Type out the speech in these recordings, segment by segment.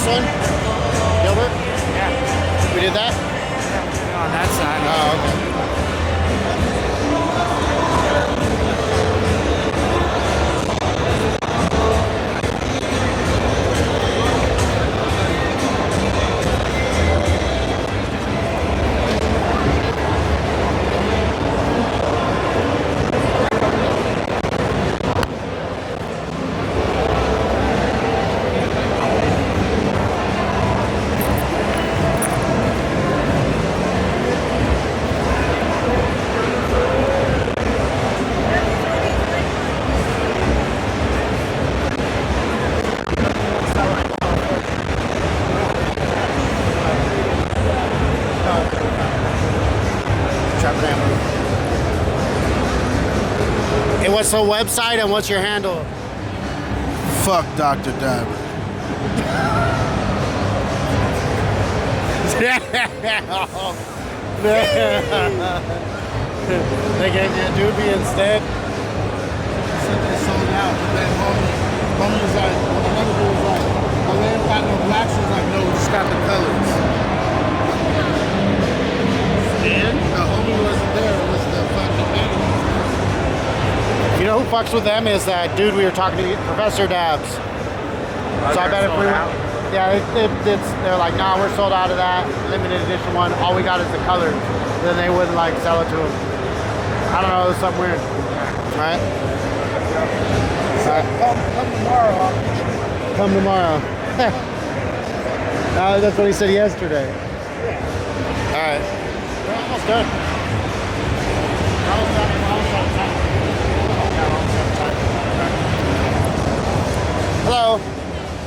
this one? Gilbert? Yeah. We did that? Yeah, on that side. Oh, okay. And what's the website and what's your handle? Fuck Dr. Dabber. They gave you a doobie instead. Said they sold out, but then homie was like, another dude was like, oh, they ain't got no blacks. He's like, no, we just got the colors. And? The homie wasn't there, it was the fucking manager. You know who fucks with them is that dude we were talking to, Professor Dabs. So I bet if we went, they're like, nah, we're sold out of that limited edition one. All we got is the colors. Then they wouldn't like sell it to them. I don't know, there's something weird. Right? Come tomorrow, I'll get you. Come tomorrow. That's what he said yesterday. All right. We're almost done. Hello.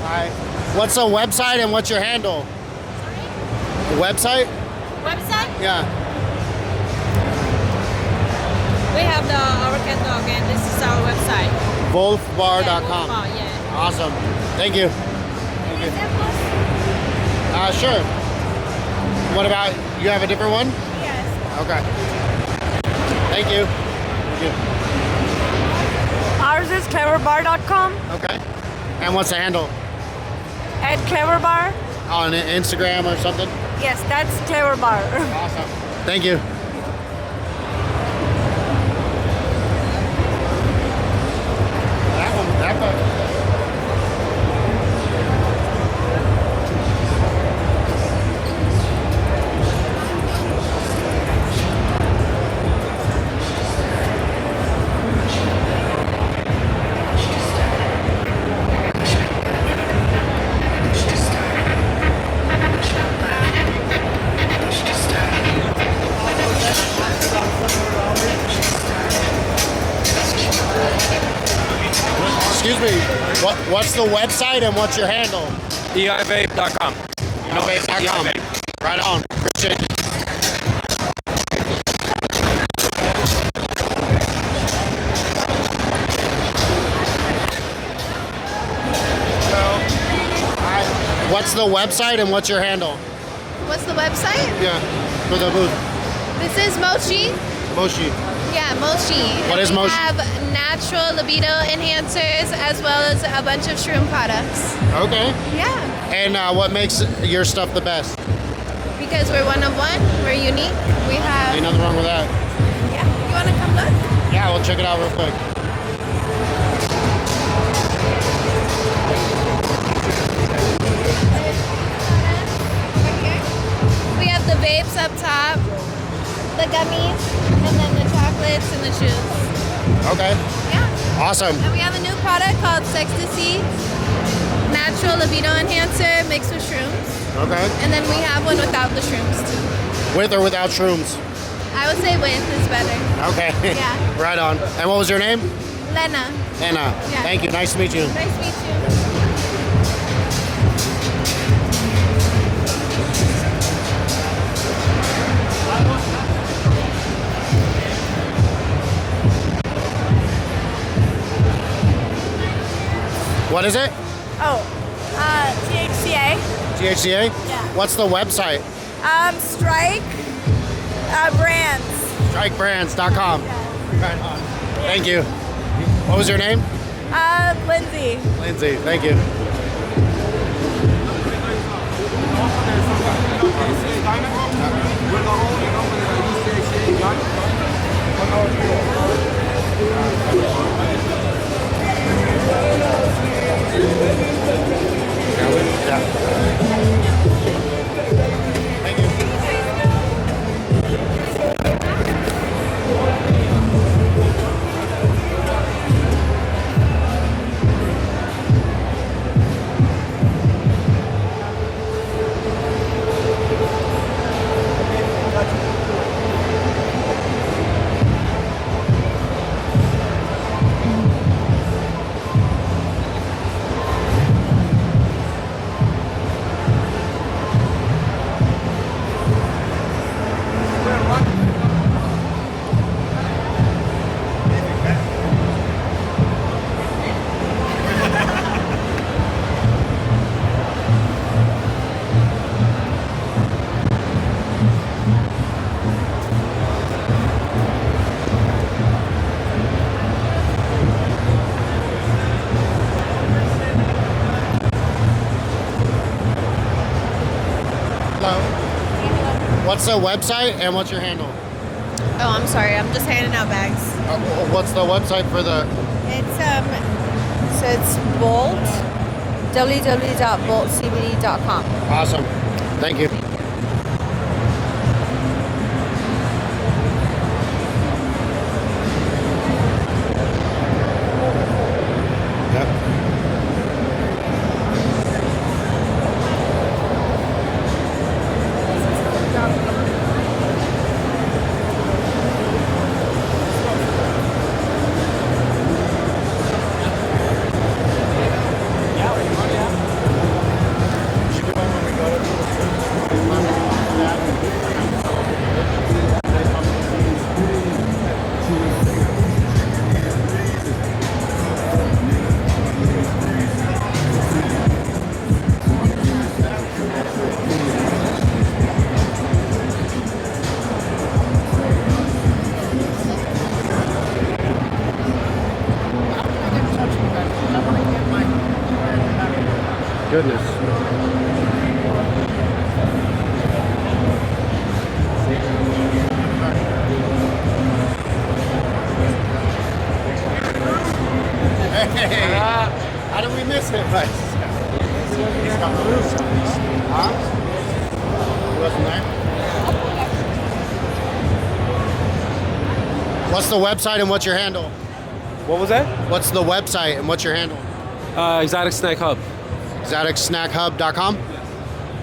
Hi. What's the website and what's your handle? The website? Website? Yeah. We have the our catalog and this is our website. Wolfbar.com. Yeah. Awesome. Thank you. Can you sample us? Sure. What about, you have a different one? Yes. Okay. Thank you. Thank you. Ours is cleverbar.com. Okay. And what's the handle? At cleverbar. On Instagram or something? Yes, that's cleverbar. Awesome. Thank you. That one. Excuse me, what's the website and what's your handle? eivape.com. eivape.com. Right on. Appreciate it. What's the website and what's your handle? What's the website? Yeah, for the booth. This is Mochi. Mochi. Yeah, Mochi. What is Mochi? We have natural libido enhancers as well as a bunch of shroom products. Okay. Yeah. And what makes your stuff the best? Because we're one of one, we're unique. We have. Ain't nothing wrong with that. Yeah. You want to come look? Yeah, we'll check it out real quick. We have the vapes up top, the gummies, and then the chocolates and the chews. Okay. Yeah. Awesome. And we have a new product called Sextasy, natural libido enhancer mixed with shrooms. Okay. And then we have one without the shrooms too. With or without shrooms? I would say with is better. Okay. Yeah. Right on. And what was your name? Lena. Anna. Yeah. Thank you. Nice to meet you. Nice to meet you. What is it? Oh, THCA. THCA? Yeah. What's the website? Strike brands. Strikebrands.com. Right on. Thank you. What was your name? Lindsay. Lindsay. Thank you. What's the website and what's your handle? Oh, I'm sorry. I'm just handing out bags. What's the website for the? It's so it's Bolt, www.boltcbd.com. Awesome. Thank you. Yep. Goodness. Hey, how did we miss him? Huh? He wasn't there? What's the website and what's your handle? What was that? What's the website and what's your handle? Exotic Snack Hub. ExoticSnackHub.com?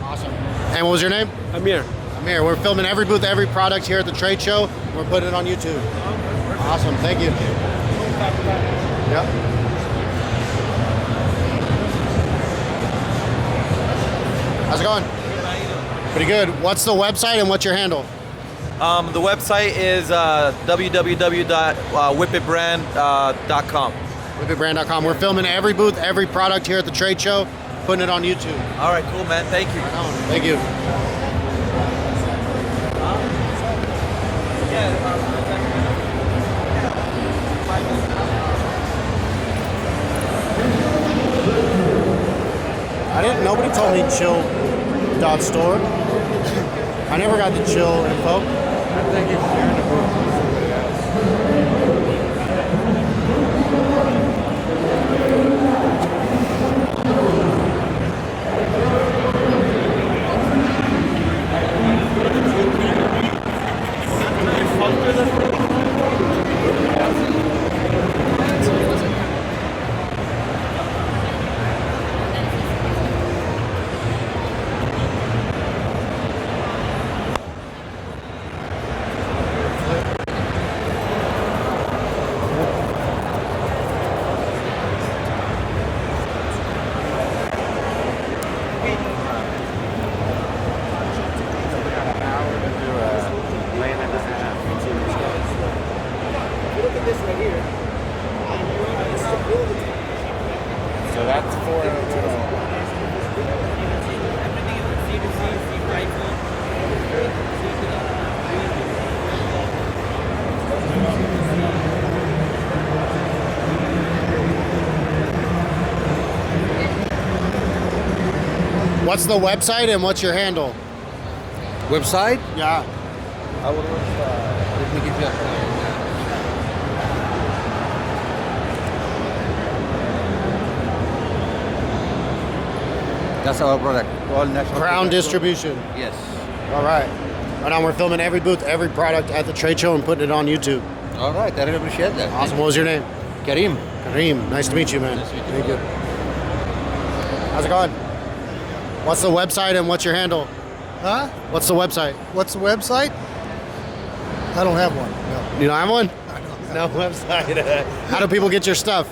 Awesome. And what was your name? Amir. Amir. We're filming every booth, every product here at the trade show. We're putting it on YouTube. Awesome. Thank you. Yep. How's it going? Pretty good. What's the website and what's your handle? The website is www.whippitbrand.com. WhipItBrand.com. We're filming every booth, every product here at the trade show, putting it on YouTube. All right, cool, man. Thank you. Right on. Thank you. Nobody told me chill dot store. I never got the chill info. I think it's sharing the booth with somebody else. What's the website and what's your handle? Website? Yeah. Our website. Let me give you a That's our product. All national Crown product. Distribution. Yes. All right. Right now we're filming every booth, every product at the trade show and putting it on YouTube. All right. I really appreciate that. Awesome. What was your name? Karim. Kareem. Nice to meet you, man. Nice to meet you. Thank you. How's it going? What's the website and what's your handle? Huh? What's the website? What's the website? I don't have one. No. You don't have one? I don't have No website. How do people get your stuff?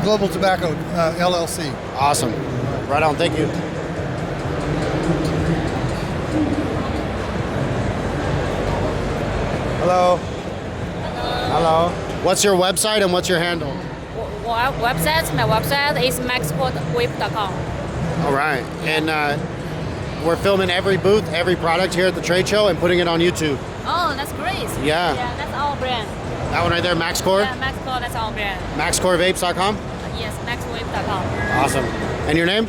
Global Tobacco LLC. Awesome. Right on. Thank you. Hello. Hello. What's your website and what's your handle? Website, my website is maxportweb.com. All right. And we're filming every booth, every product here at the trade show and putting it on YouTube. Oh, that's great. Yeah. Yeah, that's our brand. That one right there, MaxCore? Yeah, Maxcore, that's our brand. MaxCoreVapes.com? Yes, maxwave.com. Awesome. And your name?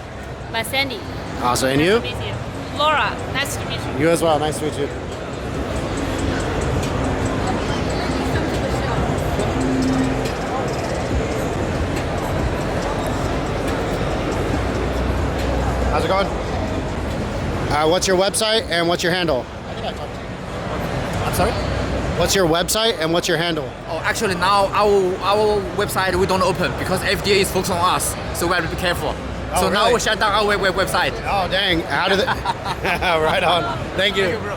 My Sandy. Awesome. And you? Nice to meet you. Laura, nice to meet you. You as well. Nice to meet you. How's it going? What's your website and what's your handle? I think I talked to you. I'm sorry? What's your website and what's your handle? Oh, actually now our website we don't open because FDA is focused on us, so we have to be careful. Oh, So now really? we shut down our website. Oh, dang. How did it? Right on. Thank you. bro.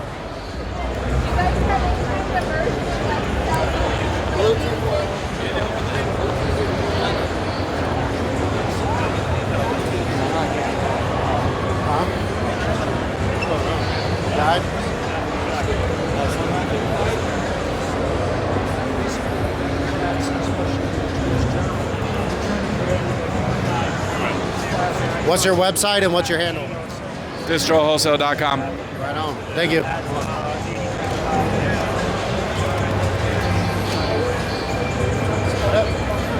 What's your website and what's your handle? DistroWholesale.com. Right on. Thank you. What's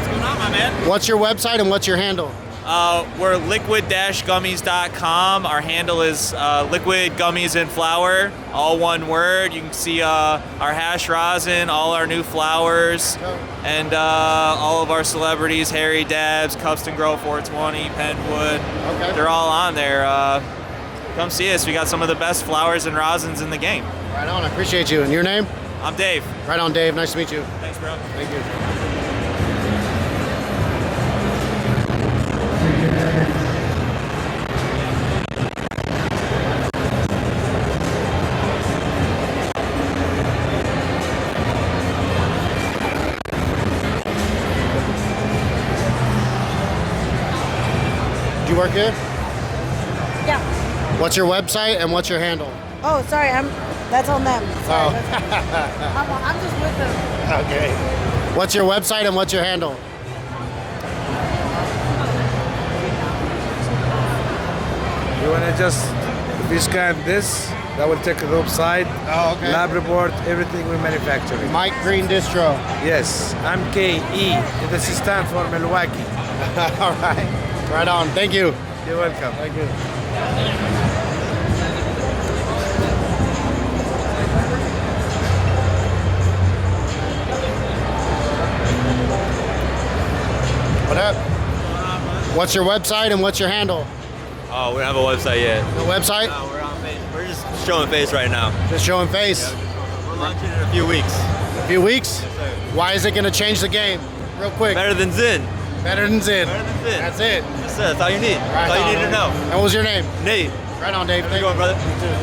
going on, my man? What's your website and what's your handle? We're liquid-gummies.com. Our handle is liquid gummies in flower, all one word. You can see our hash rosin, all our new flowers, and all of our celebrities, Harry Dabs, Cubston Grow 420, Penwood. Okay. They're all on there. Come see us. We got some of the best flowers and rosins in the game. Right on. I appreciate you. And your name? I'm Dave. Right on, Dave. Nice to meet you. Thanks, bro. Thank you. Do you work here? Yeah. What's your website and what's your handle? Oh, sorry. That's on them. Sorry, Oh. I'm just with them. Okay. What's your website and what's your handle? You want to just, if you scan this, that will take the website, Oh, okay. lab report, everything we manufacture. Mike Green Distro. Yes, I'm KE. This stands for Milwaukee. All right. Right on. Thank you. You're welcome. Thank you. What up? What's your website and what's your handle? Oh, we don't have a website yet. The website? No, we're on face. We're just showing face right now. Just showing face. We're launching in a few weeks. A few weeks? Yes, sir. Why is it going to change the game? Real quick. Better than Zin. Better than Zin. Better than Zin. That's it. Yes, sir. That's all you need. Right That's all you on, need to know. And what was your name? Nate. Right on, Dave. How's it going, brother? You too.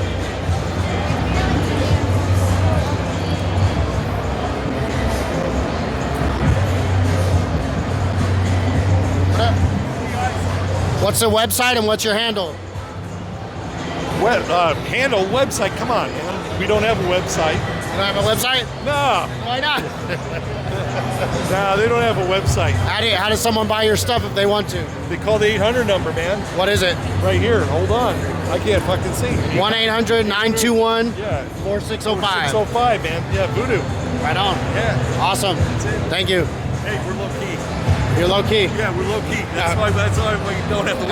What up? What's the website and what's your handle? Handle website. Come on, man. We don't have a website. You don't have a website? No, Why not? no, they don't have a website. How does someone buy your stuff if they want to? They call the 800 number, man. What is it? Right here. Hold on. I can't fucking see. 1-800-921-4605. Yeah. 605, man. Yeah, Voodoo. Right on. Yeah. Awesome. Thank you. Hey, we're low key. You're low key. Yeah, we're low key. That's why we don't have the website.